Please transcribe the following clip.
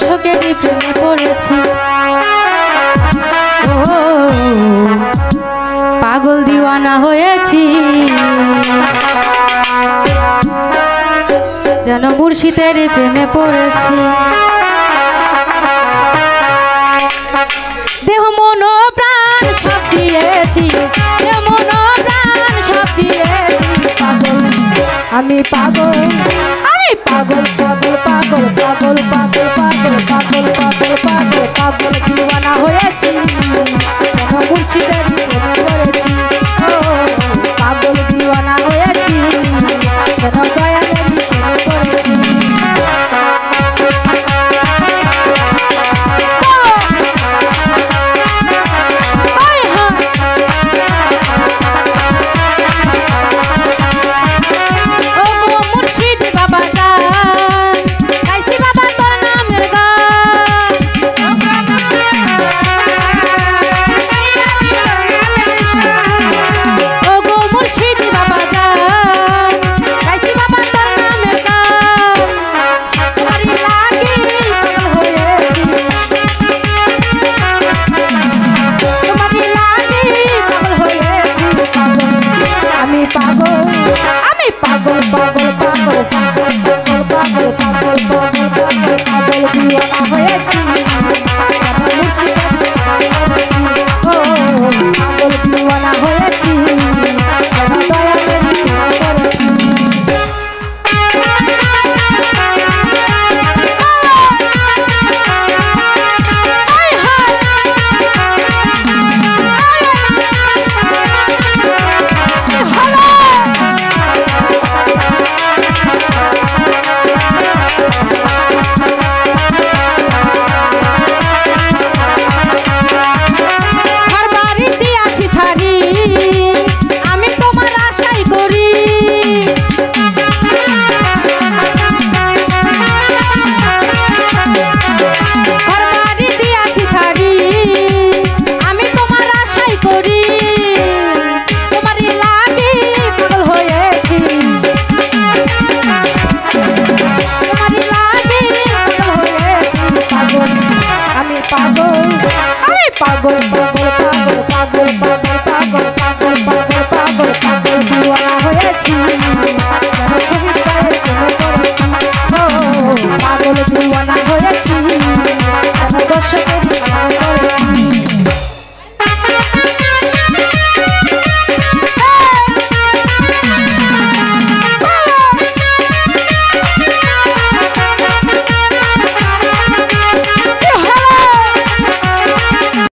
দর্শকেরই প্রেমে পড়েছি। ও পাগল দিওয়ানা হয়েছি, যেন মুর্শিদের প্রেমে পড়েছি। দেহ মন প্রাণ সব দিয়েছি, দেহ মন প্রাণ সব দিয়েছি। পাগল আমি পাগল, আমি পাগল পাগল পাগল পাগল পাগল পাগল পাগল পাগল পাগল পাগল দিওয়ানা হয়েছি, যেন মুর্শিদের প্রেমে পড়েছি। ও পাগল দিওয়ানা হয়েছি, যেন দয়ালের প্রেমে পড়েছি। পাগল পাগল পাগল পাগল পাগল পাগল পাগল পাগল পাগল পাগল দিওয়ানা হয়েছি, যেন শহীদ ভাইয়ের প্রেমে পড়েছি। ও পাগল দিওয়ানা হয়েছি, যেন দর্শকের প্রেমে পড়েছি।